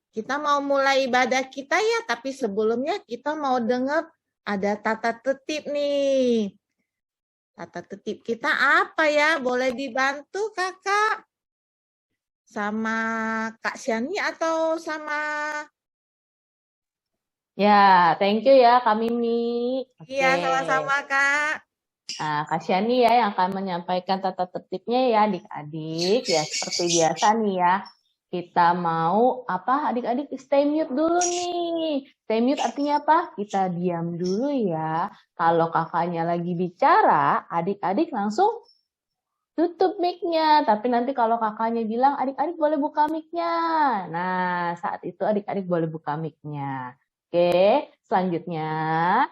Kita mau mulai ibadah kita ya, tapi sebelumnya kita mau dengar ada tata tertib nih. Tata tertib kita apa ya? Boleh dibantu kakak? Sama Kak Syani atau sama... Ya, thank you ya Kak Mimi. Iya, Oke. sama-sama Kak. Nah, Kak Syani ya yang akan menyampaikan tata tertibnya ya adik-adik. Ya seperti biasa nih ya. Kita mau apa adik-adik stay mute dulu nih. Stay mute artinya apa? Kita diam dulu ya. Kalau kakaknya lagi bicara, adik-adik langsung tutup mic-nya. Tapi nanti kalau kakaknya bilang, adik-adik boleh buka mic-nya. Nah, saat itu adik-adik boleh buka mic-nya. Oke, selanjutnya.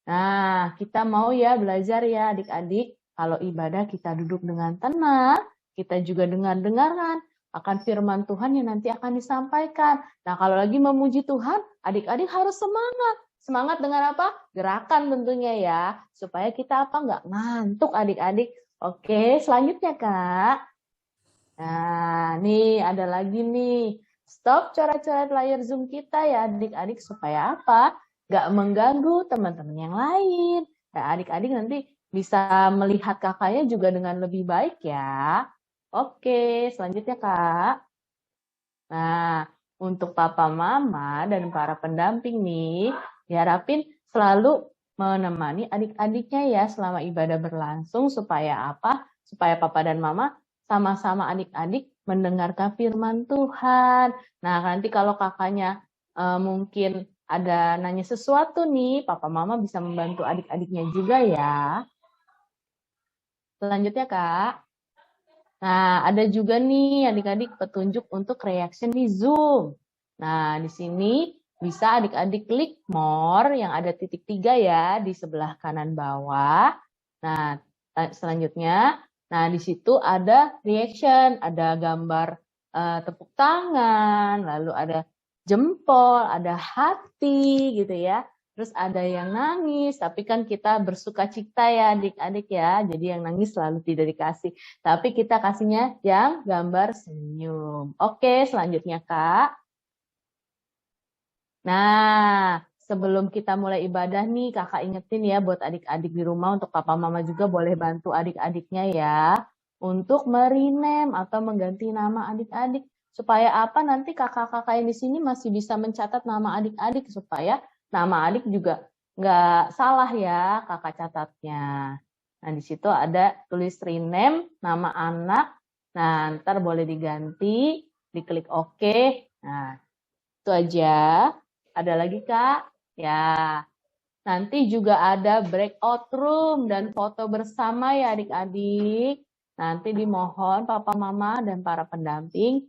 Nah, kita mau ya belajar ya adik-adik. Kalau ibadah kita duduk dengan tenang, kita juga dengar-dengaran akan firman Tuhan yang nanti akan disampaikan. Nah, kalau lagi memuji Tuhan, adik-adik harus semangat. Semangat dengan apa? Gerakan tentunya ya. Supaya kita apa? Nggak ngantuk adik-adik. Oke, selanjutnya Kak. Nah, nih ada lagi nih. Stop coret-coret layar Zoom kita ya adik-adik. Supaya apa? Nggak mengganggu teman-teman yang lain. Nah, adik-adik nanti bisa melihat kakaknya juga dengan lebih baik ya. Oke, selanjutnya Kak. Nah, untuk papa mama dan para pendamping nih, diharapin selalu menemani adik-adiknya ya selama ibadah berlangsung supaya apa? Supaya papa dan mama sama-sama adik-adik mendengarkan firman Tuhan. Nah, nanti kalau kakaknya mungkin ada nanya sesuatu nih, papa mama bisa membantu adik-adiknya juga ya. Selanjutnya Kak. Nah, ada juga nih adik-adik petunjuk untuk reaction di Zoom. Nah, di sini bisa adik-adik klik more yang ada titik 3 ya di sebelah kanan bawah. Nah, selanjutnya, nah di situ ada reaction, ada gambar tepuk tangan, lalu ada jempol, ada hati gitu ya. Terus ada yang nangis, tapi kan kita bersuka cita ya adik-adik ya. Jadi yang nangis selalu tidak dikasih. Tapi kita kasihnya yang gambar senyum. Oke, selanjutnya Kak. Nah, sebelum kita mulai ibadah nih, kakak ingetin ya buat adik-adik di rumah, untuk papa mama juga boleh bantu adik-adiknya ya. Untuk merename atau mengganti nama adik-adik. Supaya apa? Nanti kakak-kakak yang di sini masih bisa mencatat nama adik-adik. Supaya nama adik juga nggak salah ya kakak catatnya. Nah, di situ ada tulis rename, nama anak. Nah, ntar boleh diganti, diklik OK. Nah, itu aja. Ada lagi, Kak? Ya, nanti juga ada breakout room dan foto bersama ya adik-adik. Nanti dimohon Papa Mama dan para pendamping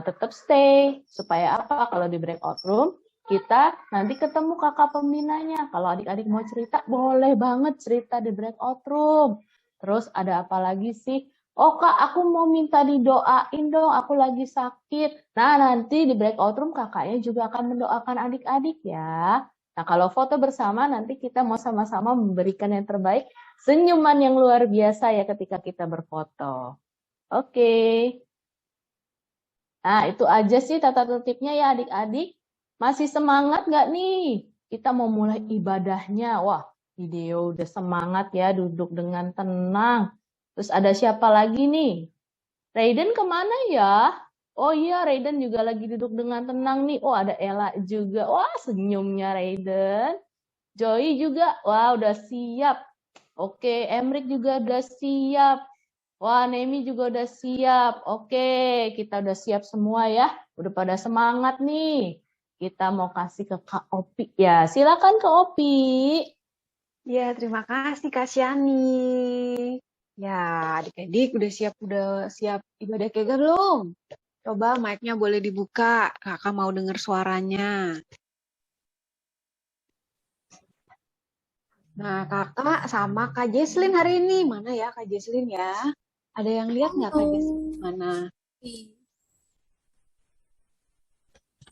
tetap stay. Supaya apa? Kalau di breakout room, kita nanti ketemu kakak pembinanya. Kalau adik-adik mau cerita, boleh banget cerita di breakout room. Terus ada apa lagi sih? Oh Kak, aku mau minta didoain dong, aku lagi sakit. Nah, nanti di breakout room kakaknya juga akan mendoakan adik-adik ya. Nah, kalau foto bersama nanti kita mau sama-sama memberikan yang terbaik, senyuman yang luar biasa ya ketika kita berfoto. Oke. Nah, itu aja sih tata tertibnya ya adik-adik. Masih semangat nggak nih? Kita mau mulai ibadahnya. Wah, video udah semangat ya, duduk dengan tenang. Terus ada siapa lagi nih? Raiden kemana ya? Oh iya, Raiden juga lagi duduk dengan tenang nih. Oh, ada Ella juga. Wah, senyumnya Raiden. Joy juga. Wah, udah siap. Oke, Emrik juga udah siap. Wah, Nemi juga udah siap. Oke, kita udah siap semua ya. Udah pada semangat nih. Kita mau kasih ke Kak Opi. Ya, silakan Kak Opi. Ya, terima kasih Kak Syani. Ya, adik-adik udah siap ibadah kega belum? Coba mic-nya boleh dibuka. Kakak mau dengar suaranya. Nah, kakak sama Kak Jesslyn hari ini. Mana ya Kak Jesslyn ya? Ada yang lihat nggak Kak Jesslyn? Mana?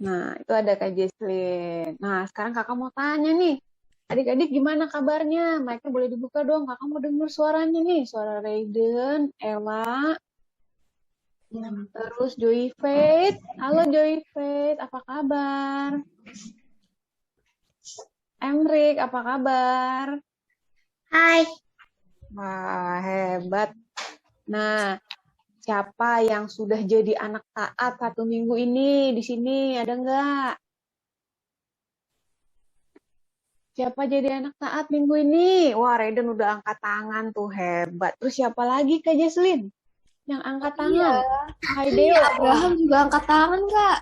Nah, itu ada Kak Jesslyn. Nah, sekarang kakak mau tanya nih. Adik-adik gimana kabarnya? Mic-nya boleh dibuka dong. Kakak mau denger suaranya nih. Suara Raiden, Ella, terus Joy Faith. Halo Joy Faith, apa kabar? Emrik, apa kabar? Hai. Wah, hebat. Nah, siapa yang sudah jadi anak taat 1 minggu ini di sini? Ada nggak? Siapa jadi anak taat minggu ini? Wah, Raiden udah angkat tangan tuh, hebat. Terus siapa lagi Kak Jesslyn yang angkat tangan? Hai Deo. Abraham juga angkat tangan, Kak.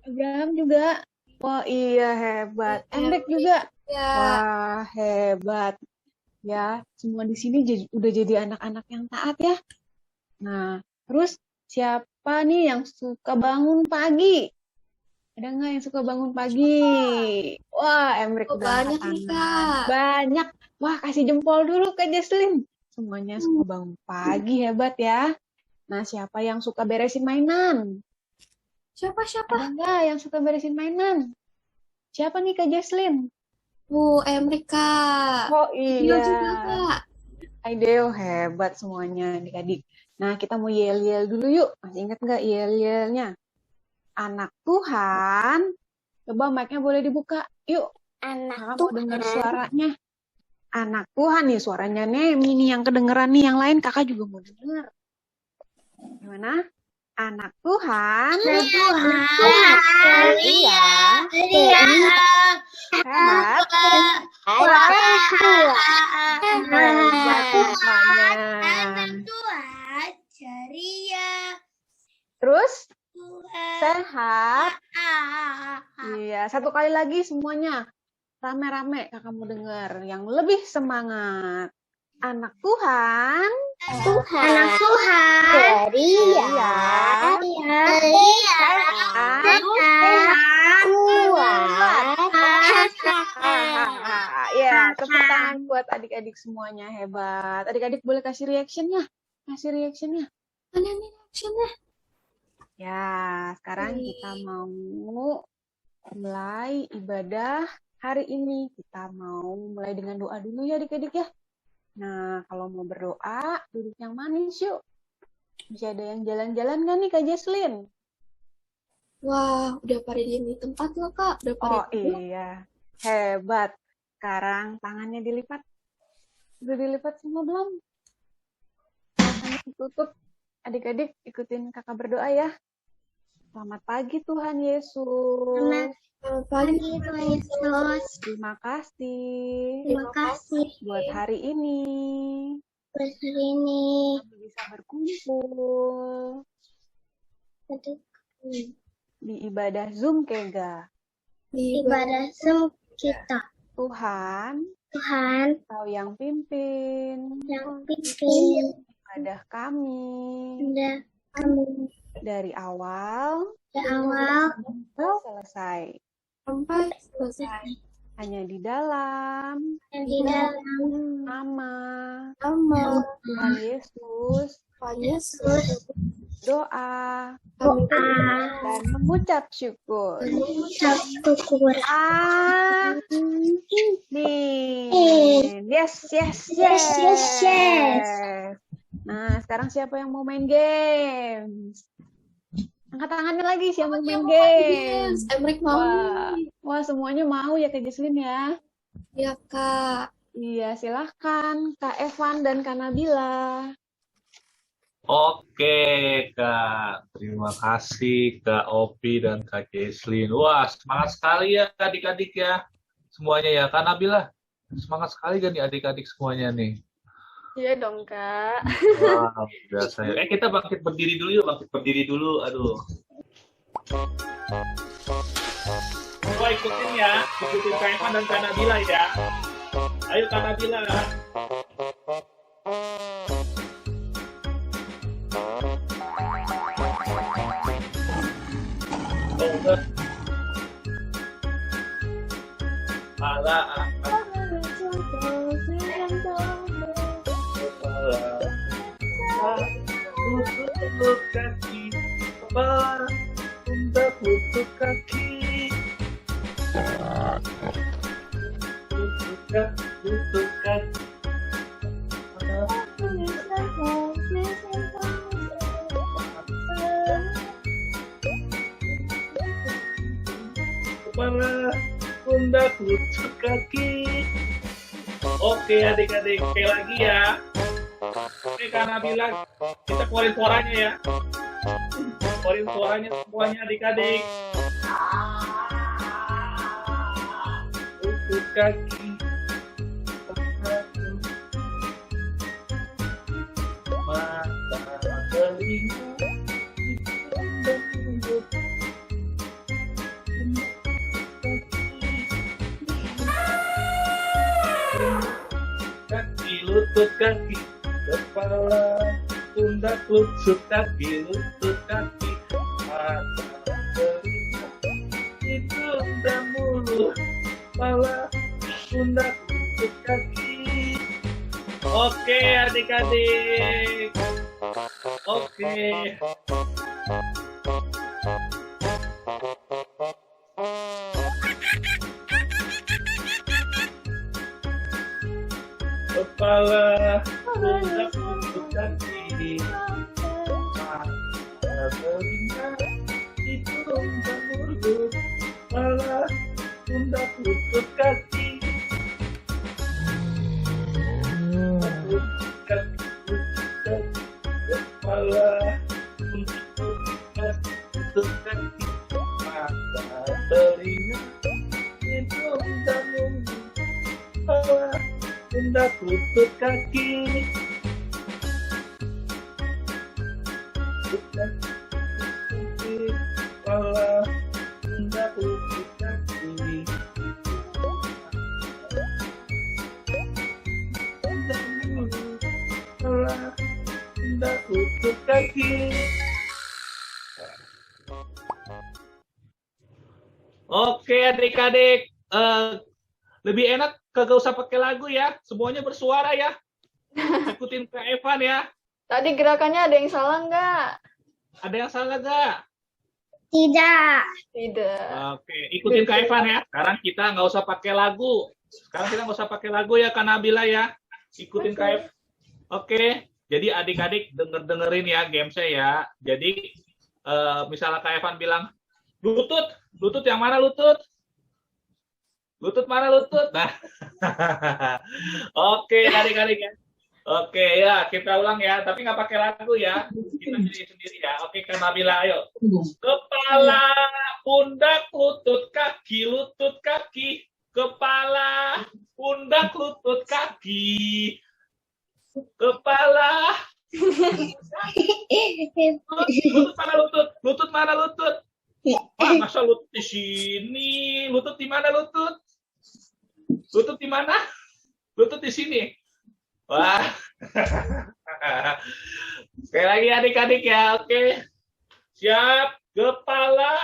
Abraham juga. Wah, iya hebat. Emrik juga. Ya. Wah, hebat. Ya, semua di sini udah jadi anak-anak yang taat ya. Nah, terus siapa nih yang suka bangun pagi? Ada nggak yang suka bangun pagi? Wah, Emrik Oh, udah banyak angkat nih, tangan. Kak. Banyak. Wah, kasih jempol dulu Kak Jesslyn. Semuanya suka bangun pagi, hebat ya. Nah, siapa yang suka beresin mainan? Siapa? Ada nggak yang suka beresin mainan? Siapa nih Kak Jesslyn? Emrik, Kak. Oh Dia iya. juga, Kak. Aideo, hebat semuanya adik-adik. Nah, kita mau yel-yel dulu yuk. Masih ingat nggak yel-yelnya? Anak Tuhan. Coba mic-nya boleh dibuka. Yuk, kakak mau dengar suaranya. Anak Tuhan nih, suaranya Nemi nih yang kedengeran nih. Yang lain kakak juga mau dengar. Gimana? Anak Tuhan. Iya. Sehat. Hebat semuanya. Terus sehat. Iya, satu kali lagi semuanya. Rame-rame kakak mau dengar yang lebih semangat. Anak Tuhan. Anak Tuhan. Iya. Ya, tepuk tangan buat adik-adik semuanya, hebat. Adik-adik boleh kasih reaction-nya. Kasih reaction-nya. Mana nih actionnya? Ya, sekarang kita mau mulai ibadah hari ini. Kita mau mulai dengan doa dulu ya adik-adik ya. Nah, kalau mau berdoa, duduk yang manis yuk. Bisa ada yang jalan-jalan nggak nih Kak Jesslyn? Wah, udah pada diem di tempat loh, Kak. Udah pada Oh iya, hebat. Sekarang tangannya dilipat. Udah dilipat semua belum? Tangannya ditutup. Adik-adik ikutin kakak berdoa ya. Selamat pagi Tuhan Yesus. Selamat pagi, Tuhan Yesus. Terima kasih Terima kasih buat hari ini. buat hari ini. Kami bisa berkumpul di ibadah Zoom Kega. di Ibadah Zoom kita. Tuhan, Tuhan Kau yang pimpin yang pimpin ibadah kami dan kami dari awal dari awal sampai selesai. sampai selesai. Hanya di dalam dan di dalam nama Nama Tuhan Yesus Tuhan Yesus. doa doa dan mengucap syukur. ucap syukur. Amin. Yes. Yes. Nah, sekarang siapa yang mau main games? Angkat tangannya lagi siapa yang mau main games. Emrik mau Wah, semuanya mau ya Kak Jesslyn ya? ya, Kak. Iya, silahkan Kak Evan dan Kak Nabila. Oke, Kak. Terima kasih Kak Opi dan Kak Jesslyn. Wah, semangat sekali ya adik-adik ya. Semuanya ya. Kak Nabila, semangat sekali kan nih adik-adik semuanya nih. Iya dong, Kak. Wah, biasa ya. Kita bangkit berdiri dulu yuk. Bangkit berdiri dulu. Aduh. Coba ikutin ya. Ikutin Kak Evan dan Kak Nabila ya. Ayo Kak Nabila. Malah lutut kaki, kepala, pundak lutut kaki. pundak, lutut, kaki. Kepala, pundak, lutut, kaki. Oke adik-adik, sekali lagi ya. Oke, karena bilang kita keluarin suaranya ya. Keluarin suaranya semuanya adik-adik. Lutut, kaki. Mata, telinga, hidung, dan mulut. Kaki, lutut, kaki, kepala, pundak, lutut, kaki, lutut, kaki, mata, telinga, hidung, dan mulut, kepala, pundak, lutut, kaki. Oke adik-adik. Oke. Kepala, pundak, lutut, kaki, mata, telinga, hidung, dan mulut, kepala, pundak, lutut, kaki, lutut, kaki, kepala, pundak, lutut, kaki, mata, telinga, hidung, dan mulut, kepala, pundak, lutut, kaki. Pundak, kepala, pundak, lutut, kaki. Pundak, mulut, kepala, pundak, lutut, kaki. Oke adik-adik, lebih enak kagak usah pakai lagu ya, semuanya bersuara ya. Ikutin Kak Evan ya. Tadi gerakannya ada yang salah nggak? Ada yang salah nggak? Tidak. Tidak. Oke, ikutin Kak Evan ya. Sekarang kita nggak usah pakai lagu. Sekarang kita nggak usah pakai lagu ya, Kak Nabila ya. Ikutin Kak Evan. Oke, jadi adik-adik dengerin ya gamesnya ya. Jadi misalnya Kak Evan bilang, lutut yang mana lutut? Lutut mana lutut? Nah, oke adik-adik ya. Oke ya, kita ulang ya. Tapi nggak pakai lagu ya. Kita jadi sendiri ya. Oke, Kak Nabila, ayo. Kepala, pundak, lutut, kaki, lutut, kaki. Kepala, pundak, lutut, kaki. Kepala. Lutut mana lutut? Lutut mana lutut? Wah, masa lutut di sini? Lutut di mana lutut? Lutut di mana? Lutut di sini. Wah. Sekali lagi adik-adik ya, oke. Siap. Kepala,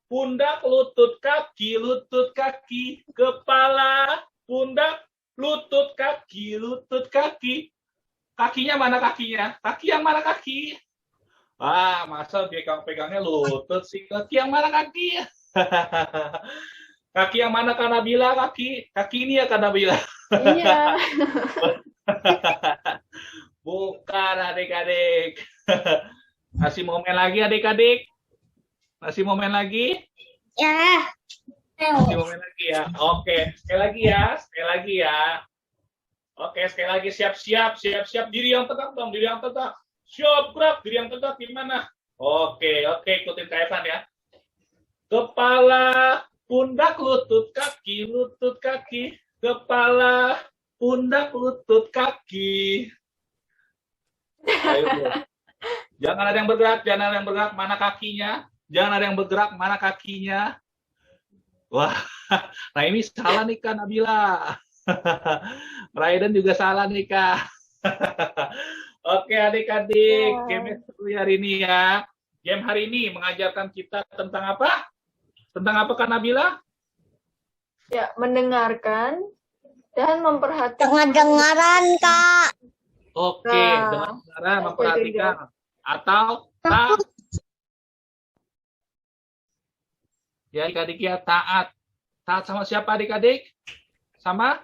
pundak, lutut, kaki, lutut, kaki. Kepala, pundak, lutut, kaki, lutut, kaki. Kakinya mana kakinya? Kaki yang mana kaki? Wah, masa pegang-pegangnya lutut sih. Kaki yang mana kaki? Kaki yang mana Kak Nabila? Kaki ini ya Kak Nabila. Iya. Bukan adik-adik. Masih momen lagi adik-adik. Masih momen lagi. Ya. Masih momen lagi ya. Oke, sekali lagi ya. Sekali lagi ya. Oke, sekali lagi siap-siap. Siap-siap. Diri yang tegak dong. Diri yang tegak. Siap, gerak. Diri yang tegak gimana? Oke, ikutin Kak Evan ya. Kepala, pundak, lutut, kaki, lutut, kaki. Kepala, pundak, lutut, kaki. Ayo, bro. Jangan ada yang bergerak, jangan ada yang bergerak, mana kakinya? Jangan ada yang bergerak, mana kakinya? Wah, nah ini salah nih Kak Nabila. Raiden juga salah nih Kak. Oke adik-adik, game seru hari ini ya. Game hari ini mengajarkan kita tentang apa? Tentang apa Kak Nabila? Ya, mendengarkan dan memperhatikan. Dengar-dengaran, Kak. Oke, Nah, dengan cara oke, memperhatikan atau taat. Ya adik-adik ya, taat. Taat sama siapa adik-adik? sama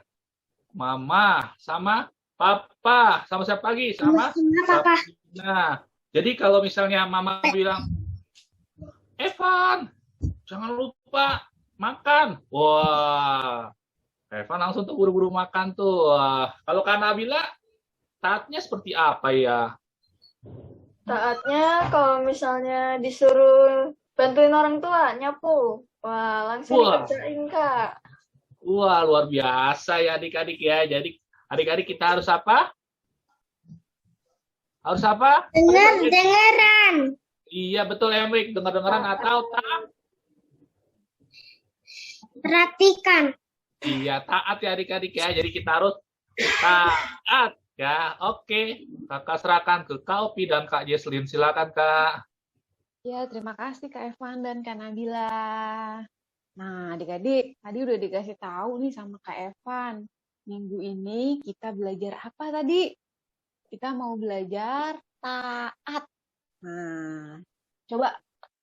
mama, sama papa, sama siapa lagi? Sama Papa. Nah, jadi kalau misalnya mama bilang, Evan, jangan lupa makan. Wah, Evan langsung tuh buru-buru makan tuh. Wah, kalau Kak Nabila, taatnya seperti apa ya? Taatnya kalau misalnya disuruh bantuin orang tua nyapu, wah langsung Wah. dikerjain Kak. Wah, luar biasa ya adik-adik ya. Jadi adik-adik kita harus apa? Harus apa? Dengeran. Iya, betul Emrik. Dengar-dengaran atau tak? Perhatikan. Iya, taat ya adik-adik ya. Jadi kita harus taat ya. Oke, Kakak serahkan ke Kak Opi dan Kak Jesslyn. Silakan Kak. Ya, terima kasih Kak Evan dan Kak Nabila. Nah, adik-adik, tadi udah dikasih tahu nih sama Kak Evan. Minggu ini kita belajar apa tadi? Kita mau belajar taat. Nah, coba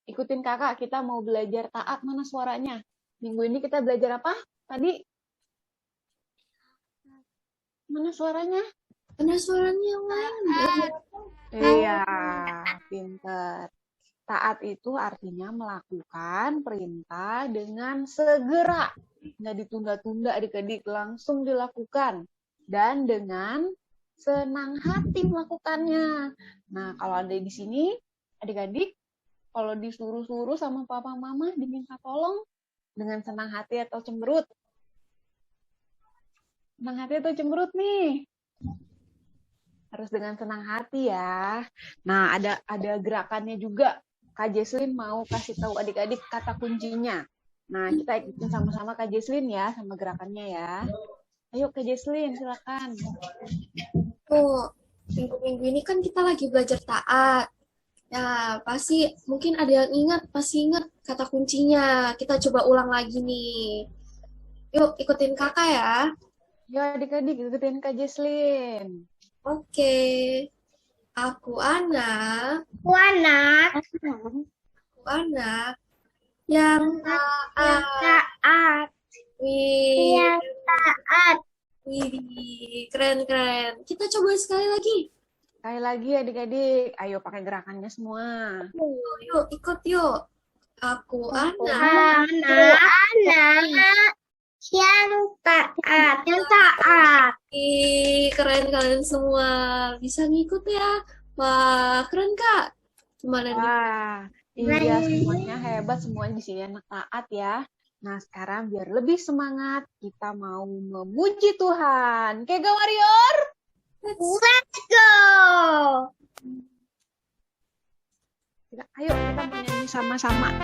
ikutin kakak, kita mau belajar taat. Mana suaranya? Minggu ini kita belajar apa tadi? Mana suaranya? Ada suaranya yang lain. Iya, pinter. Taat itu artinya melakukan perintah dengan segera. Nggak ditunda-tunda adik-adik, langsung dilakukan. Dan dengan senang hati melakukannya. Nah, kalau ada di sini, adik-adik, kalau disuruh-suruh sama papa mama, diminta tolong dengan senang hati atau cemberut? Senang hati atau cemberut nih? Harus dengan senang hati ya. Nah, ada gerakannya juga. Kak Jesslyn mau kasih tahu adik-adik kata kuncinya. Nah, kita ikutin sama-sama Kak Jesslyn ya, sama gerakannya ya. Ayo Kak Jesslyn, silakan. Tuh, minggu-minggu ini kan kita lagi belajar taat. Ya, pasti mungkin ada yang pasti ingat kata kuncinya. Kita coba ulang lagi nih. Yuk, ikutin kakak ya. Yo adik-adik, ikutin Kak Jesslyn. Oke. Aku anak yang taat. Wih, wih, keren. Kita coba sekali lagi. Sekali lagi adik-adik, ayo pakai gerakannya semua. Yuk, ikut yuk. Aku anak yang taat. Ih, keren kalian semua. Bisa ngikut ya. Wah, keren Kak. Gimana nih? Wah, iya semuanya hebat, semuanya di sini anak taat ya. Nah, sekarang biar lebih semangat, kita mau memuji Tuhan. Oke, Go Warrior? Let's go. Ayo kita menyanyi sama-sama.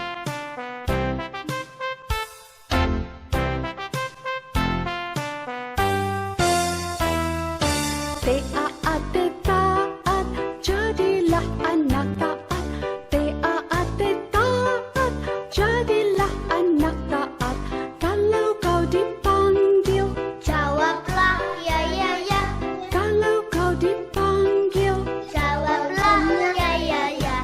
Taat, jadilah anak taat. Taat, jadilah anak taat. Kalau kau dipanggil, Jawablah ya ya ya. kalau kau dipanggil, Jawablah ya ya ya.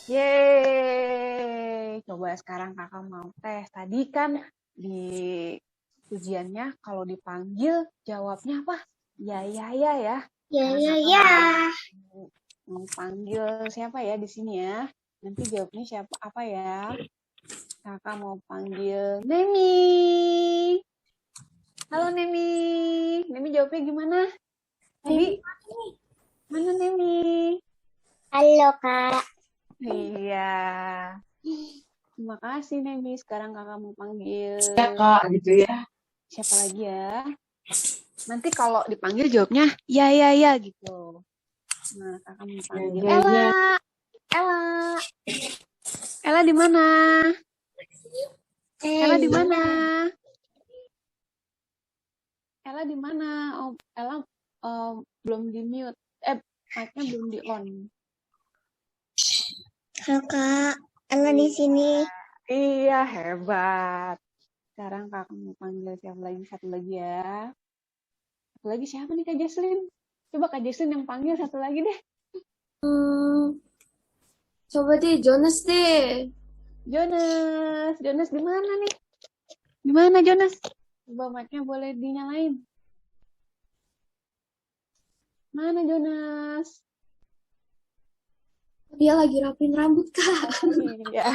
Yeay. Coba sekarang kakak mau tes. Tadi kan di ujiannya kalau dipanggil jawabnya apa? Ya, ya, ya, ya. Ya, Sekarang ya, kakak ya. mau panggil siapa ya di sini ya? Nanti jawabnya siapa apa ya? Kakak mau panggil Nemi. Halo Nemi. Nemi jawabnya gimana? Tadi mana Nemi? Halo, Kak. Iya. Terima kasih Nemi. Sekarang kakak mau panggil Ya kak, gitu ya. siapa lagi ya? Nanti kalau dipanggil jawabnya ya ya ya gitu. Nah, kakak mau panggil Ya, ya, Ella. ya. Ella. Ella di mana? Ella di mana? Ella di mana? Oh, Ella belum di mute. Mic-nya belum di on. Kakak, Ella di sini. Iya, hebat. Sekarang kakak mau panggil siapa lagi? Satu lagi ya. Satu lagi siapa nih Kak Jesslyn? Coba Kak Jesslyn yang panggil satu lagi deh. Coba deh, Jonas deh. Jonas. Jonas di mana nih? Di mana Jonas? Coba mic-nya boleh dinyalain. Mana Jonas? Dia lagi rapiin rambut, Kak. Iya.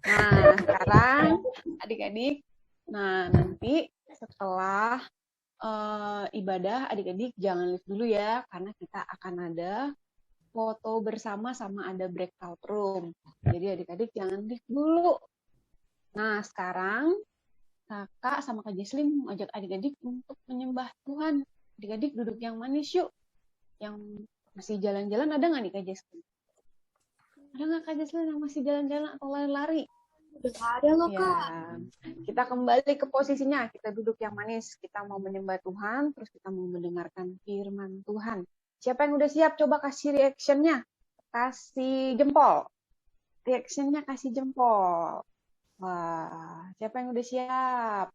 Nah, sekarang adik-adik, nah nanti setelah ibadah, adik-adik jangan live dulu ya, karena kita akan ada foto bersama sama ada breakout room. Jadi adik-adik jangan live dulu. Nah, sekarang kakak sama Kak Jesslyn mengajak adik-adik untuk menyembah Tuhan. Adik-adik duduk yang manis yuk. Yang masih jalan-jalan ada nggak nih Kak Jesslyn? Ada nggak Kak Jesslyn yang masih jalan-jalan atau lari-lari? Udah nggak ada loh, Ya, Kak. kita kembali ke posisinya. Kita duduk yang manis. Kita mau menyembah Tuhan, terus kita mau mendengarkan firman Tuhan. Siapa yang udah siap? Coba kasih reaction-nya. Kasih jempol. Reaction-nya kasih jempol. Wah, siapa yang udah siap?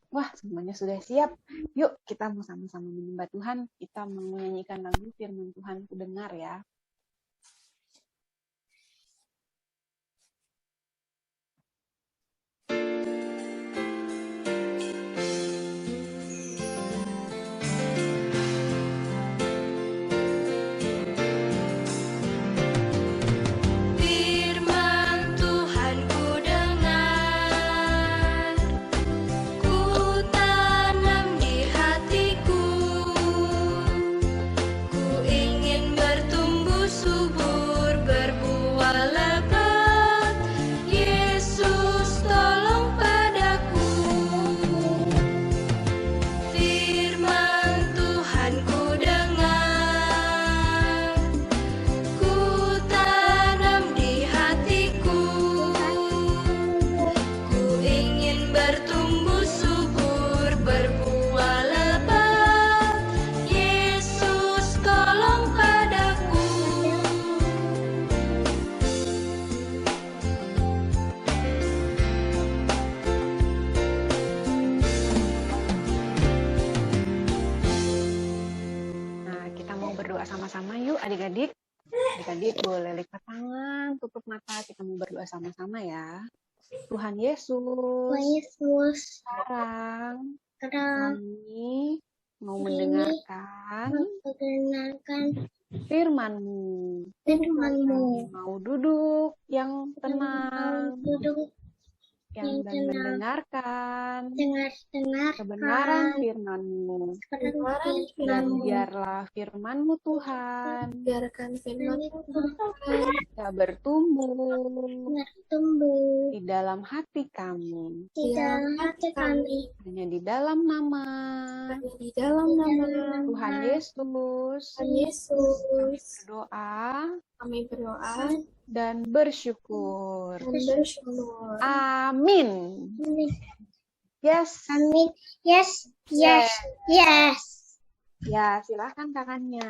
Wah, semuanya sudah siap. Yuk, kita mau sama-sama menyembah Tuhan. Kita mau menyanyikan lagu firman Tuhan ku dengar ya. Firman Tuhan ku dengar, ku tanam di hatiku, ku ingin bertumbuh subur, berbuah lebat. Yesus tolong padaku. Firman Tuhan ku dengar, ku tanam di hatiku, ku ingin bertumbuh subur, berbuah lebat. Yesus tolong padaku. Nah, kita mau berdoa sama-sama yuk adik-adik. Adik-adik boleh lipat tangan, tutup mata. Kita mau berdoa sama-sama ya. Tuhan Yesus, Yesus, sekarang sekarang kami mau Kami mendengarkan mendengarkan firman-Mu. firman-Mu. Kami mau duduk yang tenang, Duduk yang dan tenang. mendengarkan dengar kebenaran firman-Mu. kebenaran Dan firman-Mu. biarlah firman-Mu Tuhan Biarkan firman-Mu Tuhan bisa bertumbuh bertumbuh di dalam hati kami, di dalam hati kami, hanya di dalam nama di dalam nama Tuhan Yesus. Tuhan Yesus. Doa Kami berdoa dan bersyukur. dan bersyukur. Amin. Amin. Yes. Amin. Yes, yes, yes. Ya, silakan kakaknya.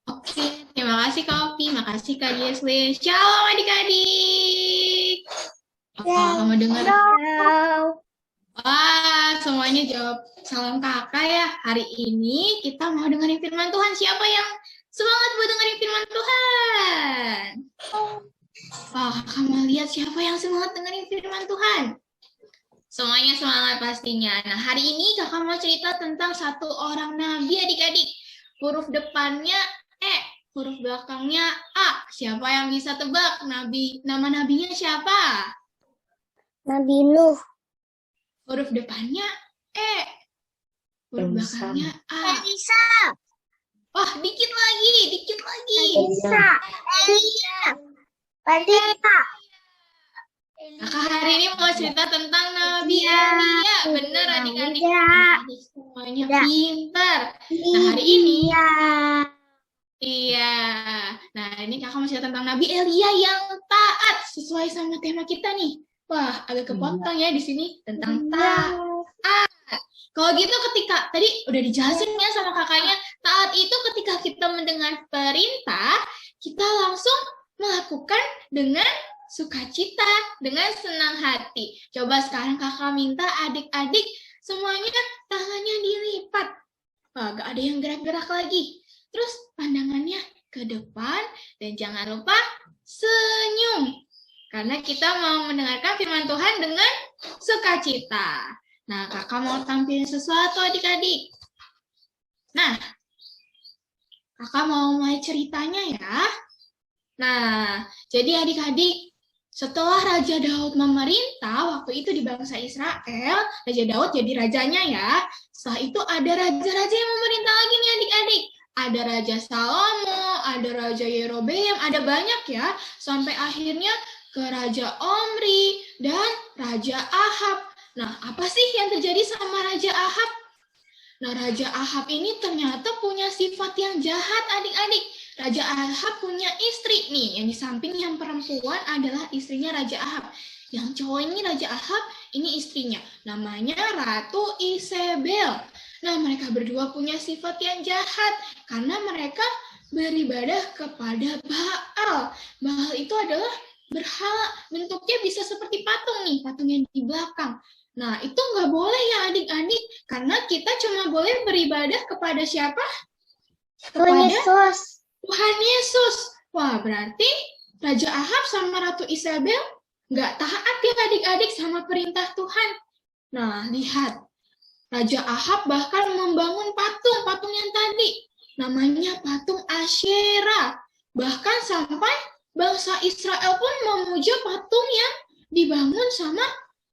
Oke, terima kasih Kak Opi, makasih Kak Jesslyn. Shalom adik-adik. Kamu dengar? Halo. Wah, semuanya jawab salam kakak ya. Hari ini kita mau dengerin firman Tuhan. Siapa yang Semangat buat dengerin firman Tuhan. Wah, kamu lihat siapa yang semangat dengerin firman Tuhan? Semuanya semangat pastinya. Nah, hari ini kakak mau cerita tentang satu orang nabi adik-adik. Huruf depannya E, huruf belakangnya A. Siapa yang bisa tebak nama nabinya siapa? Nabi Nuh. Huruf depannya E, huruf belakangnya A. Elisa. Wah, dikit lagi. Elisa. Elisa. Kakak hari ini mau cerita tentang Nabi Elia. Bener adik-adik. Adik semuanya pintar. Nah, hari ini iya. Nah, ini kakak mau cerita tentang Nabi Elia yang taat sesuai sama tema kita nih. Wah, agak kepotong ya di sini tentang taat. Kalau gitu ketika tadi udah dijelasin ya sama kakaknya, taat itu ketika kita mendengar perintah, kita langsung melakukan dengan sukacita, dengan senang hati. Coba sekarang kakak minta adik-adik semuanya tangannya dilipat. Wah, gak ada yang gerak-gerak lagi. Terus pandangannya ke depan dan jangan lupa senyum. Karena kita mau mendengarkan firman Tuhan dengan sukacita. Nah, kakak mau tampilin sesuatu adik-adik. Nah, kakak mau mulai ceritanya ya. Nah, jadi adik-adik, setelah Raja Daud memerintah, waktu itu di bangsa Israel, Raja Daud jadi rajanya ya. Setelah itu ada raja-raja yang memerintah lagi nih adik-adik. Ada Raja Salomo, ada Raja Yerobeam, ada banyak ya. Sampai akhirnya ke Raja Omri dan Raja Ahab. Nah, apa sih yang terjadi sama Raja Ahab? Nah, Raja Ahab ini ternyata punya sifat yang jahat adik-adik. Raja Ahab punya istri nih, yang di samping yang perempuan adalah istrinya Raja Ahab. Yang cowok ini Raja Ahab, ini istrinya. Namanya Ratu Isabel. Nah, mereka berdua punya sifat yang jahat karena mereka beribadah kepada Baal. Baal itu adalah berhala, bentuknya bisa seperti patung nih, patung yang di belakang. Nah, itu nggak boleh ya adik-adik, karena kita cuma boleh beribadah kepada siapa? Kepada Tuhan Yesus. Wah, berarti Raja Ahab sama Ratu Isabel nggak taat ya adik-adik sama perintah Tuhan. Nah, lihat. Raja Ahab bahkan membangun patung yang tadi. Namanya patung Asyera. Bahkan sampai bangsa Israel pun memuja patung yang dibangun sama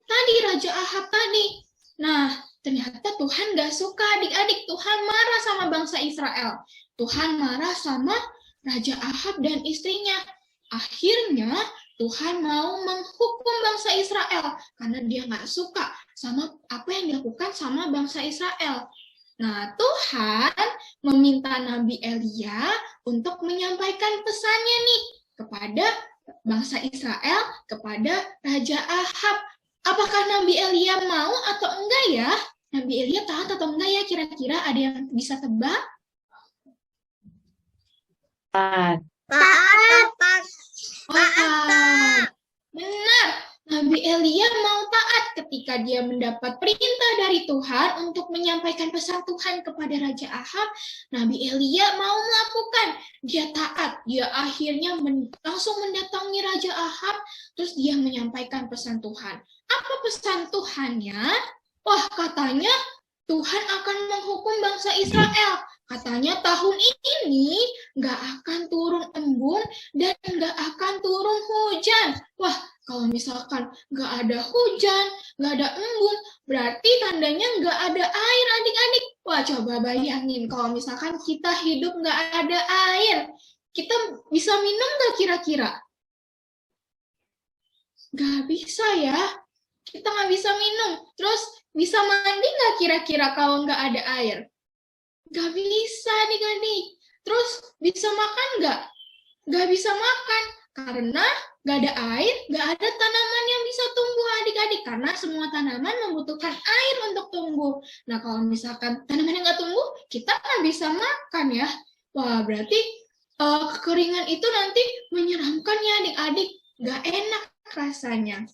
tadi Raja Ahab tadi. Nah, ternyata Tuhan gak suka adik-adik. Tuhan marah sama bangsa Israel. Tuhan marah sama Raja Ahab dan istrinya. Akhirnya Tuhan mau menghukum bangsa Israel karena dia gak suka sama apa yang dilakukan sama bangsa Israel. Nah, Tuhan meminta Nabi Elia untuk menyampaikan pesannya nih kepada bangsa Israel, kepada Raja Ahab. Apakah Nabi Elia mau atau enggak ya? Nabi Elia taat atau enggak ya? Kira-kira ada yang bisa tebak? Taat. Benar. Nabi Elia mau taat ketika dia mendapat perintah dari Tuhan untuk menyampaikan pesan Tuhan kepada Raja Ahab. Nabi Elia mau melakukan. Dia taat. Dia akhirnya langsung mendatangi Raja Ahab. Terus dia menyampaikan pesan Tuhan. Apa pesan Tuhannya? Wah, katanya Tuhan akan menghukum bangsa Israel. Katanya tahun ini nggak akan turun embun dan nggak akan turun hujan. Wah, kalau misalkan nggak ada hujan, nggak ada embun, berarti tandanya nggak ada air adik-adik. Wah, coba bayangin kalau misalkan kita hidup nggak ada air. Kita bisa minum nggak kira-kira? Nggak bisa ya. Kita nggak bisa minum. Terus bisa mandi nggak kira-kira kalau nggak ada air? Nggak bisa adik-adik. Terus bisa makan nggak? Nggak bisa makan. Karena nggak ada air, nggak ada tanaman yang bisa tumbuh adik-adik. Karena semua tanaman membutuhkan air untuk tumbuh. Nah, kalau misalkan tanaman yang nggak tumbuh, kita nggak bisa makan ya. Wah, berarti kekeringan itu nanti menyeramkan ya adik-adik. Nggak enak rasanya.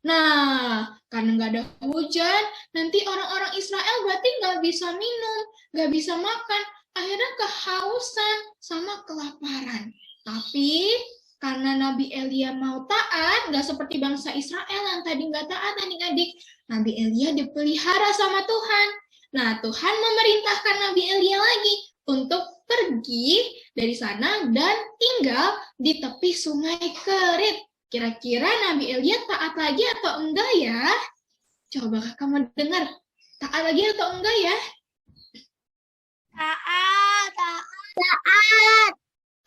Nah, karena nggak ada hujan, nanti orang-orang Israel berarti nggak bisa minum, nggak bisa makan. akhirnya kehausan sama kelaparan. Tapi karena Nabi Elia mau taat, nggak seperti bangsa Israel yang tadi nggak taat adik-adik. Nabi Elia dipelihara sama Tuhan. Nah, Tuhan memerintahkan Nabi Elia lagi untuk pergi dari sana dan tinggal di tepi sungai Kerit. Kira-kira Nabi Elia taat lagi atau enggak ya? Coba kakak mau dengar. Taat lagi atau enggak ya? Taat.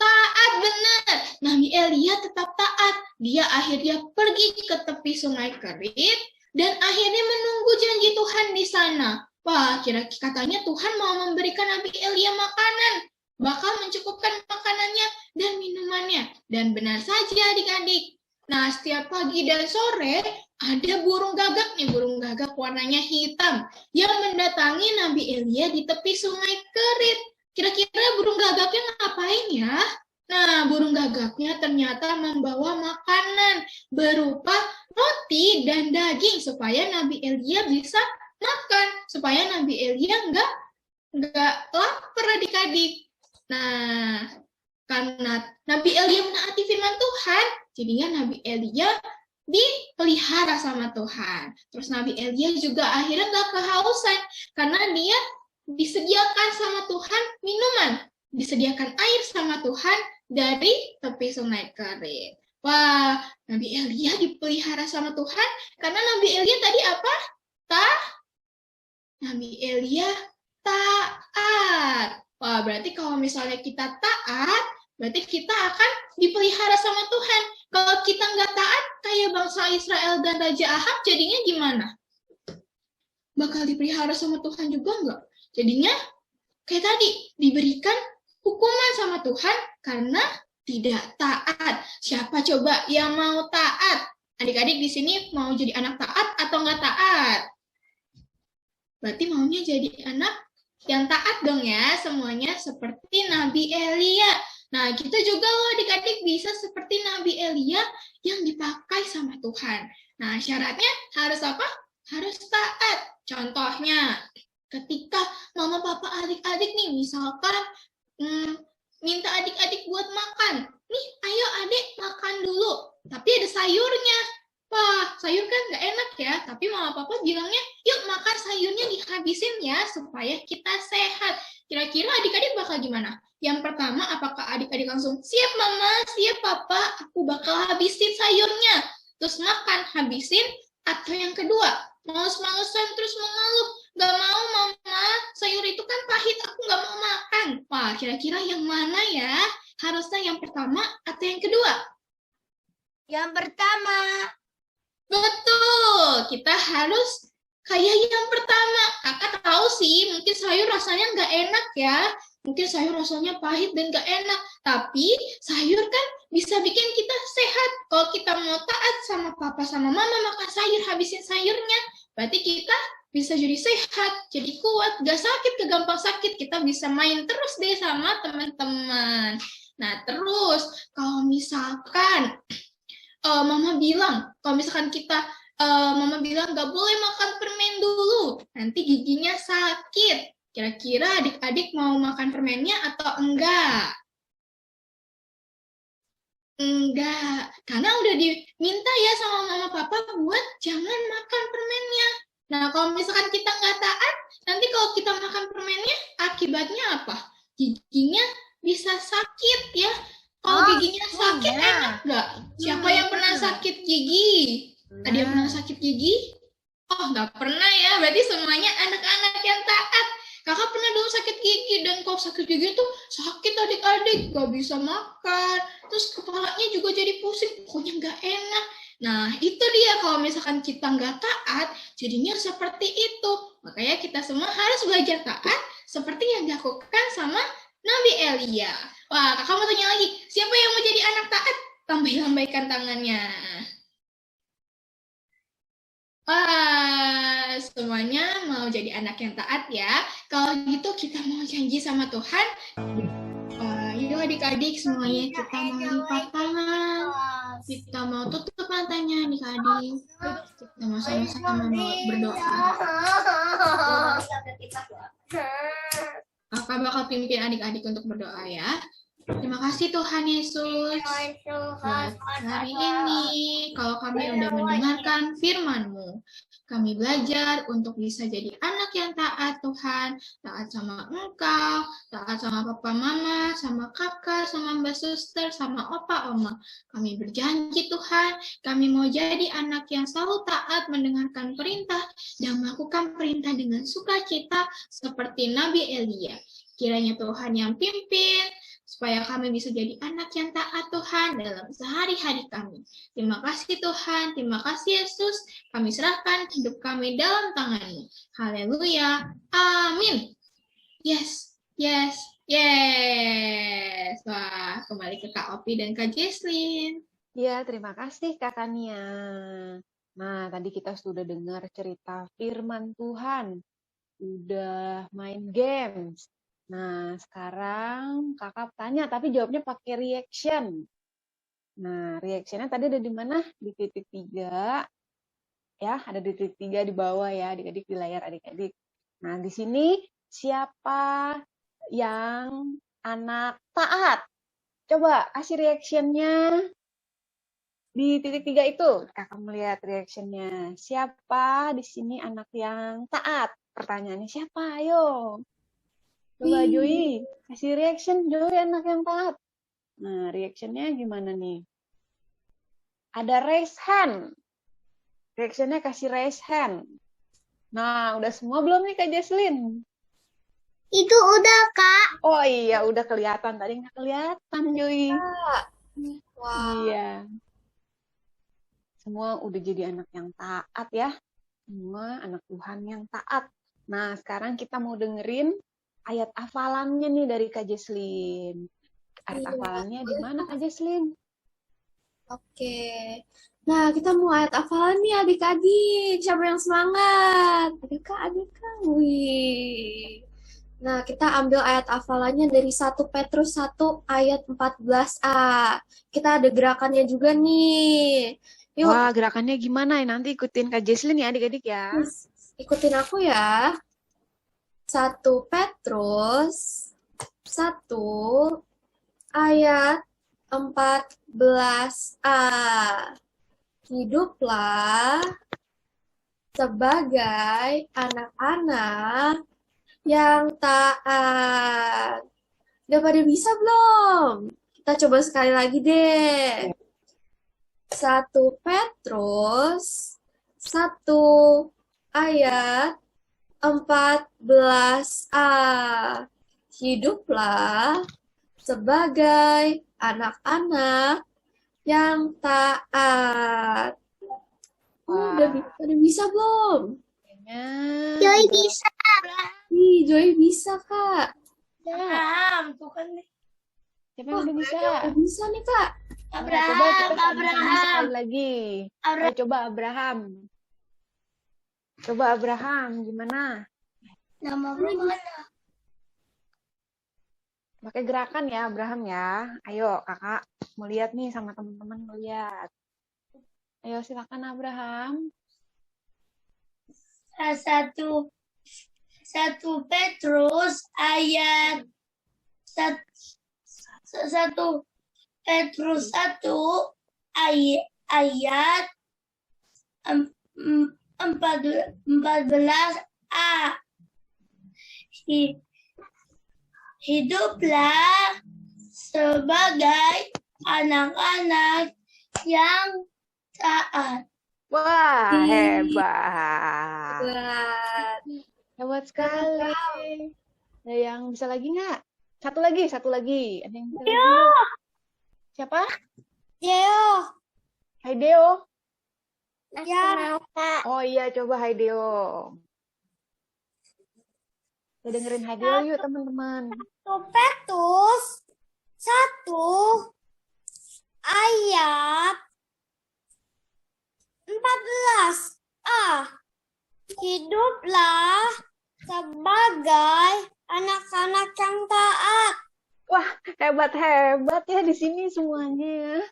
Taat benar. Nabi Elia tetap taat. Dia akhirnya pergi ke tepi sungai Kerit dan akhirnya menunggu janji Tuhan di sana. Wah, kira-kira katanya Tuhan mau memberikan Nabi Elia makanan. Bakal mencukupkan makanannya dan minumannya. Dan benar saja adik-adik. Nah, setiap pagi dan sore ada burung gagak nih, burung gagak warnanya hitam yang mendatangi Nabi Elia di tepi sungai Kerit. Kira-kira burung gagaknya ngapain ya? Nah, burung gagaknya ternyata membawa makanan berupa roti dan daging supaya Nabi Elia bisa makan, supaya Nabi Elia nggak lapar adik-adik. Nah, karena Nabi Elia menaati firman Tuhan, jadinya Nabi Elia dipelihara sama Tuhan. Terus Nabi Elia juga akhirnya nggak kehausan karena dia disediakan sama Tuhan minuman, disediakan air sama Tuhan dari tepi sungai Kerit. Wah, Nabi Elia dipelihara sama Tuhan karena Nabi Elia tadi apa? Nabi Elia taat. Wah, berarti kalau misalnya kita taat, berarti kita akan dipelihara sama Tuhan. Kalau kita nggak taat, kayak bangsa Israel dan Raja Ahab, jadinya gimana? Bakal dipelihara sama Tuhan juga nggak? Jadinya, kayak tadi, diberikan hukuman sama Tuhan karena tidak taat. Siapa coba yang mau taat? Adik-adik di sini mau jadi anak taat atau nggak taat? Berarti maunya jadi anak yang taat dong ya, semuanya seperti Nabi Elia. Nah, kita juga loh adik-adik bisa seperti Nabi Elia yang dipakai sama Tuhan. Nah, syaratnya harus apa? Harus taat. Contohnya, ketika mama papa adik-adik nih, misalkan minta adik-adik buat makan. Nih, ayo adik makan dulu. Tapi ada sayurnya. Wah, sayur kan nggak enak ya. Tapi mama papa bilangnya, yuk makan sayurnya dihabisin ya, supaya kita sehat. Kira-kira adik-adik bakal gimana? Yang pertama, apakah adik-adik langsung, siap mama, siap papa, aku bakal habisin sayurnya. Terus makan, habisin. Atau yang kedua, males-malesan terus mengeluh. Gak mau mama, sayur itu kan pahit, aku gak mau makan. Wah, kira-kira yang mana ya? Harusnya yang pertama atau yang kedua? Yang pertama. Betul, kita harus kayak yang pertama. Kakak tahu sih, mungkin sayur rasanya nggak enak ya. Mungkin sayur rasanya pahit dan nggak enak. Tapi sayur kan bisa bikin kita sehat. Kalau kita mau taat sama papa sama mama makan sayur, habisin sayurnya. Berarti kita bisa jadi sehat, jadi kuat, nggak sakit, gampang sakit. Kita bisa main terus deh sama teman-teman. Nah terus, kalau misalkan mama bilang, kalau misalkan mama bilang nggak boleh makan permen dulu, nanti giginya sakit. Kira-kira adik-adik mau makan permennya atau enggak? Enggak, karena udah diminta ya sama mama papa buat jangan makan permennya. Nah, kalau misalkan kita nggak taat, nanti kalau kita makan permennya, akibatnya apa? Giginya bisa sakit ya. Kalau giginya sakit enak nggak? Siapa yang pernah sakit gigi? Ada yang pernah sakit gigi? Oh, nggak pernah ya. Berarti semuanya anak-anak yang taat. Kakak pernah dong sakit gigi, dan kalau sakit gigi tuh sakit adik-adik, nggak bisa makan. Terus kepalanya juga jadi pusing, pokoknya nggak enak. Nah, itu dia kalau misalkan kita nggak taat, jadinya seperti itu. Makanya kita semua harus belajar taat seperti yang dilakukan sama Nabi Elia. Wah, kakak mau tanya lagi, siapa yang mau jadi anak taat? Lambaikan tangannya. Wah, semuanya mau jadi anak yang taat ya. Kalau gitu kita mau janji sama Tuhan. Wah, yuk adik-adik semuanya kita mau lipat tangan. Kita mau tutup matanya adik-adik. Kita mau sama-sama berdoa. Apa Kakak bakal pimpin adik-adik untuk berdoa ya. Terima kasih Tuhan Yesus. Buat hari ini, kalau kami udah mendengarkan firman-Mu, kami belajar untuk bisa jadi anak yang taat Tuhan, taat sama Engkau, taat sama papa mama, sama kakak, sama mbak suster, sama opa oma. Kami berjanji Tuhan, kami mau jadi anak yang selalu taat mendengarkan perintah dan melakukan perintah dengan sukacita seperti Nabi Elia. Kiranya Tuhan yang pimpin, supaya kami bisa jadi anak yang taat Tuhan dalam sehari-hari kami. Terima kasih Tuhan, terima kasih Yesus. Kami serahkan hidup kami dalam tangan-Mu. Haleluya. Amin. Yes, yes, yes. Wah, kembali ke Kak Opi dan Kak Jesslyn. Ya, terima kasih Kakak Nia. Nah, tadi kita sudah dengar cerita firman Tuhan. Udah main games. Nah, sekarang kakak tanya, tapi jawabnya pakai reaction. Nah, reactionnya tadi ada di mana? Di titik 3. Ya, ada di titik 3 di bawah ya, adik-adik di layar adik-adik. Nah, di sini siapa yang anak taat? Coba kasih reactionnya di titik 3 itu. Kakak melihat reactionnya. Siapa di sini anak yang taat? Pertanyaannya siapa? Ayo. Coba Joy, kasih reaction Joy anak yang taat. Nah, reactionnya gimana nih? Ada raise hand. Reactionnya kasih raise hand. Nah, udah semua belum nih Kak Jesslyn? Itu udah, Kak. Oh iya, udah kelihatan. Tadi nggak kelihatan Joy. Wah. Iya. Semua udah jadi anak yang taat ya. Semua anak Tuhan yang taat. Nah, sekarang kita mau dengerin ayat hafalannya nih dari Kak Jesslyn. Ayat hafalannya di mana Kak Jesslyn? Oke. Nah, kita mau ayat hafalan nih adik-adik. Siapa yang semangat? Adik-adik. Wih. Nah, kita ambil ayat hafalannya dari 1 Petrus 1 ayat 14a. Kita ada gerakannya juga nih. Yuk, Wah, gerakannya gimana ya? Nanti ikutin Kak Jesslyn ya adik-adik ya. ikutin aku ya. 1 Petrus 1 ayat 14a. Hiduplah sebagai anak-anak yang taat. Udah pada bisa belum? Kita coba sekali lagi deh. 1 Petrus 1 ayat 14a. Hiduplah sebagai anak-anak yang taat. Udah bisa belum? Joy bisa. Ih, Joy bisa, Kak. Abraham, bukan nih. Siapa yang udah bisa? Udah bisa nih, Kak. Nah, coba kita sama-sama sekali lagi. Ayo coba Abraham. Coba Abraham, gimana? Nama mana? Pakai gerakan ya Abraham ya. Ayo kakak mau lihat nih sama teman-teman melihat. Ayo silakan Abraham. 1 Petrus ayat 1 Petrus 1 ayat 14a. Hiduplah sebagai anak-anak yang taat. Wah, hebat. Hebat sekali. Ada yang bisa lagi nggak? Satu lagi. Ada yang bisa lagi? Siapa? Deo. Hai Deo. Ya. Oh iya, coba Hai Deo. Kita dengerin Hai Deo yuk teman-teman. 1 Petrus 1 ayat 14a. Hiduplah sebagai anak-anak yang taat. Wah, hebat-hebat ya di sini semuanya.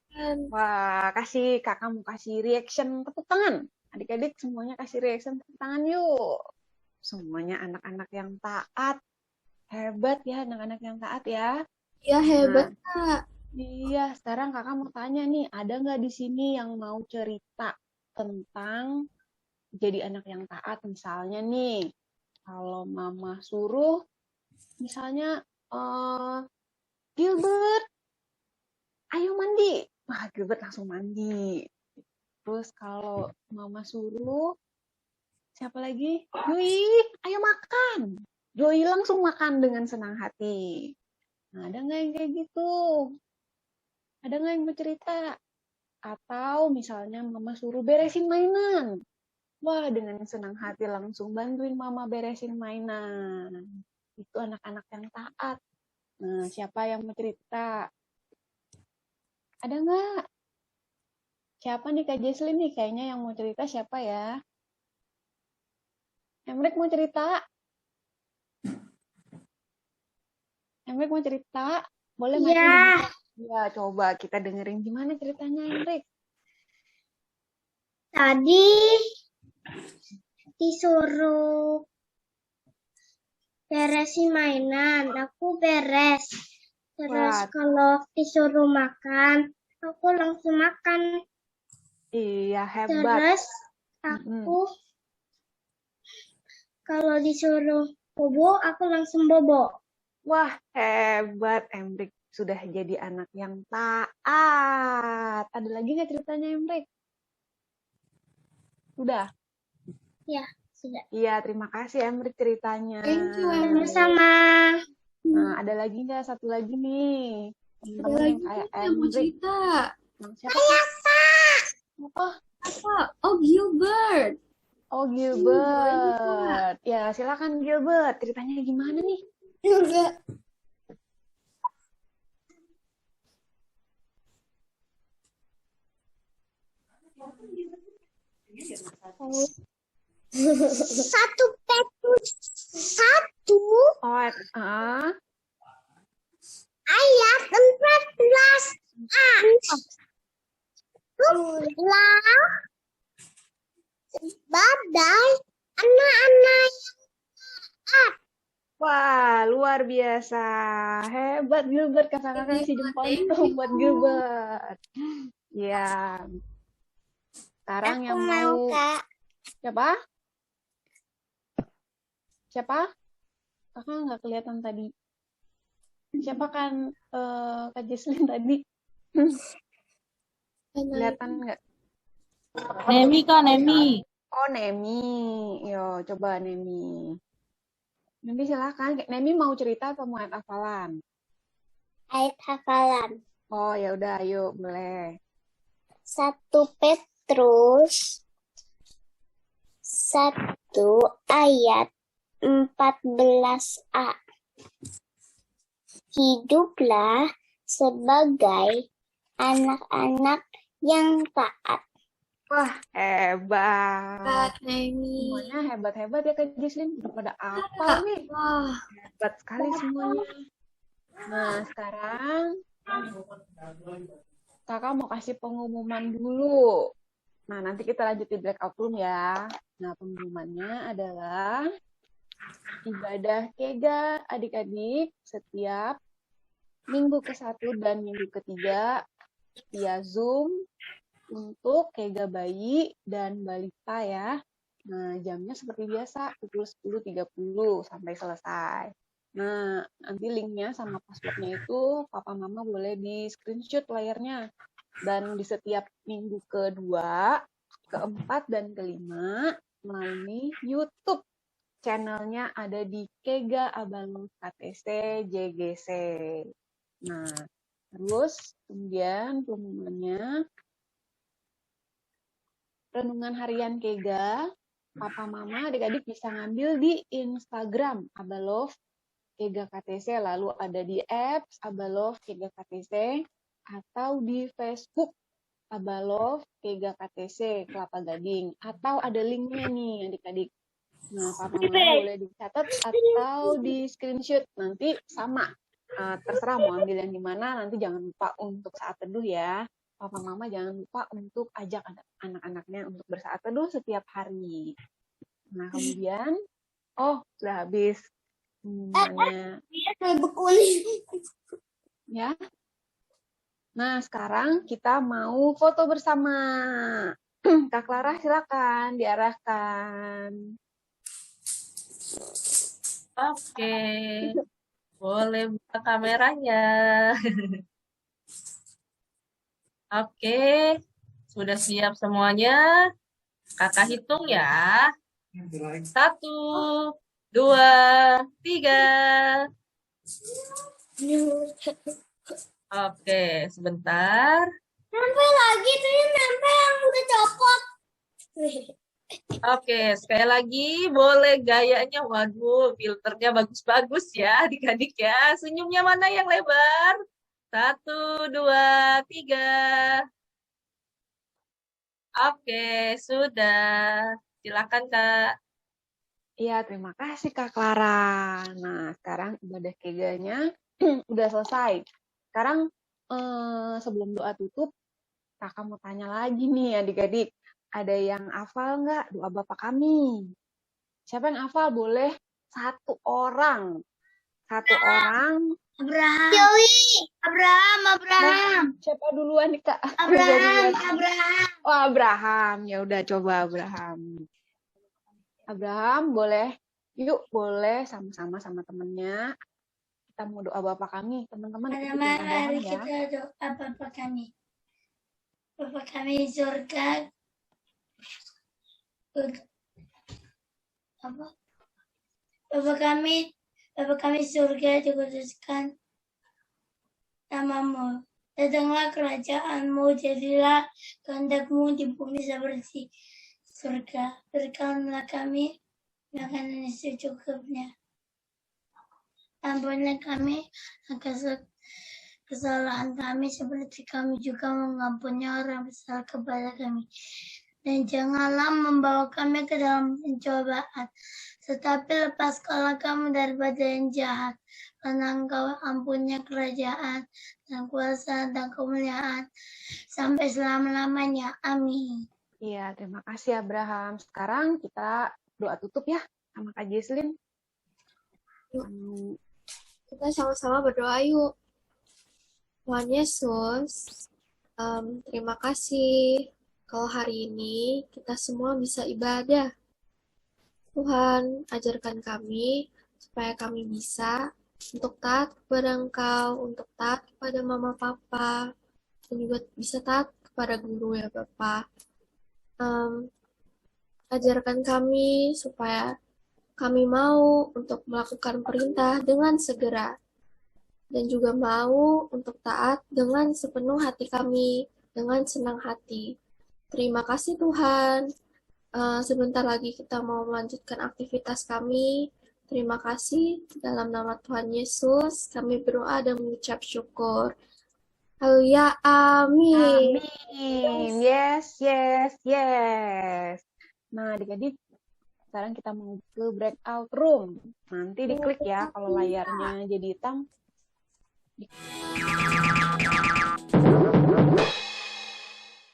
Wah, kakak mau kasih reaction tepuk tangan. Adik-adik semuanya kasih reaction tepuk tangan yuk. Semuanya anak-anak yang taat. Hebat ya anak-anak yang taat ya. Ya hebat, Nah, Kak. iya, sekarang kakak mau tanya nih, ada nggak di sini yang mau cerita tentang jadi anak yang taat? Misalnya nih, kalau mama suruh, misalnya Gilbert, ayo mandi. Wah, Gilbert langsung mandi. Terus kalau mama suruh, siapa lagi? Yui, ayo makan. Yui langsung makan dengan senang hati. Nah, ada nggak yang kayak gitu? Ada nggak yang mau cerita? Atau misalnya mama suruh beresin mainan. Wah, dengan senang hati langsung bantuin mama beresin mainan. Itu anak-anak yang taat. Nah, siapa yang mau cerita? Ada nggak? Siapa nih Kak Jesslyn nih? Kayaknya yang mau cerita siapa ya? Emrek mau cerita? Emrek mau cerita? Boleh mic-nya Ya, dibuka? Ya, coba kita dengerin gimana ceritanya Emrek. tadi disuruh beresin mainan, aku beres. Terus Wah, kalau disuruh makan, aku langsung makan. iya hebat. Terus Mm-mm. aku kalau disuruh bobo, aku langsung bobo. Wah, hebat Emrek. Sudah jadi anak yang taat. Ada lagi nggak ceritanya Emrek? Sudah? Ya, sudah. Iya, terima kasih Emrek ceritanya. Thank you, Emrek. Sama. Nah, ada lagi nggak? Satu lagi nih. Ada Teman-teman yang lagi kayak nih yang mau Emrek. cerita. Nah, siapa? Kak? Apa? Apa? Oh, Gilbert. Oh, Boleh nih, Kak. Gilbert. Ya, silakan Gilbert. Ceritanya gimana nih? Enggak. Satu Petrus 1 Oh, ayat 14a. Ruplah sebagai anak-anak taat. wah, luar biasa. Hebat Gilbert. Kakak-kakak kasih jempol Thank itu you. buat Gilbert. Ya, sekarang Aku yang mau, mau Kak. siapa? Siapa? Kakak nggak kelihatan tadi. Siapa kan Kak Jesslyn tadi? Kelihatan nggak? Nemi Kak, Nemi. Oh, Nemi. Yo, coba Nemi. Nemi silakan. Nemi mau cerita atau mau ayat hafalan? Ayat hafalan. Oh, ya udah, ayo, boleh. 1 Petrus 1 ayat 14a. Hiduplah sebagai anak-anak yang taat. Wah, hebat. Kak Nemi. Semuanya hebat-hebat ya Kak Jesslyn. Udah pada apa nih? Wah, Hebat sekali semuanya. Nah, sekarang kakak mau kasih pengumuman dulu. Nah, nanti kita lanjut di breakout room ya. Nah, pengumumannya adalah ibadah kega adik-adik setiap minggu ke-1 dan minggu ke-3 via Zoom untuk kega bayi dan balita ya. Nah, jamnya seperti biasa pukul 10.30 sampai selesai. Nah, nanti linknya sama passwordnya itu papa mama boleh di screenshot layarnya. Dan di setiap minggu kedua, keempat, dan kelima melalui YouTube. Channelnya ada di Kega Abang KTC JGC. Nah, terus kemudian pengumumannya renungan harian Kega, papa mama adik-adik bisa ngambil di Instagram Abalove Kega KTC, lalu ada di apps Abalove Kega KTC, atau di Facebook Abalove Kega KTC Kelapa Gading, atau ada linknya nih adik-adik. Nah, papa mama boleh dicatat atau di screenshot, nanti sama. Terserah mau ambil yang dimana, nanti jangan lupa untuk saat teduh ya. Papa mama jangan lupa untuk ajak anak-anaknya untuk bersaat teduh setiap hari. Nah, kemudian, oh, sudah habis. semuanya. Ya. Nah, sekarang kita mau foto bersama. Kak Clara, silakan diarahkan. Oke, boleh buka kameranya. Oke, sudah siap semuanya? Kakak hitung ya. 1, 2, 3. Oke, sebentar. Nempel lagi, tadi nempel yang udah copot. Oke, sekali lagi boleh gayanya. Waduh, filternya bagus-bagus ya adik-adik ya. Senyumnya mana yang lebar? 1, 2, 3. Oke, sudah. Silakan Kak. Iya, terima kasih Kak Clara. Nah, sekarang ibadah keganya udah selesai. Sekarang sebelum doa tutup, Kakak mau tanya lagi nih adik-adik. Ada yang hafal nggak doa Bapa Kami? Siapa yang hafal? Boleh satu orang. Satu orang. Abraham. Joey. Abraham. Nah, siapa duluan nih Kak? Abraham. Oh, Abraham. Ya udah coba Abraham. Abraham boleh. Yuk, boleh sama-sama sama temennya. Kita mau doa Bapa Kami. Teman-teman ikutin Abraham Mari ya. kita doa Bapa kami. Bapa kami di surga. Apa? Bapa kami surga, dikuduskan namamu. Datanglah kerajaanmu, jadilah kehendakmu di bumi seperti surga. Berikanlah kami makanan yang secukupnya. Ampunilah kami akan kesalahan kami seperti kami juga mengampuni orang bersalah kepada kami. Dan janganlah membawa kami ke dalam pencobaan, tetapi lepaskanlah kami daripada yang jahat. Karena Engkau ampunnya kerajaan dan kuasa dan kemuliaan sampai selama-lamanya. Amin. Iya, terima kasih Abraham. Sekarang kita doa tutup ya sama Kak Jesslyn. Kita sama-sama berdoa yuk. Tuhan Yesus, terima kasih kalau hari ini kita semua bisa ibadah. Tuhan, ajarkan kami supaya kami bisa untuk taat kepada Engkau, untuk taat kepada Mama Papa, dan juga bisa taat kepada guru ya Bapak. Ajarkan kami supaya kami mau untuk melakukan perintah dengan segera, dan juga mau untuk taat dengan sepenuh hati kami, dengan senang hati. Terima kasih Tuhan. Sebentar lagi kita mau melanjutkan aktivitas kami. Terima kasih. Dalam nama Tuhan Yesus, kami berdoa dan mengucap syukur. Haleluya. Amin. Amin. Yes, yes, yes. Nah, adik-adik, sekarang kita mau ke breakout room. Nanti diklik ya kalau layarnya jadi hitam.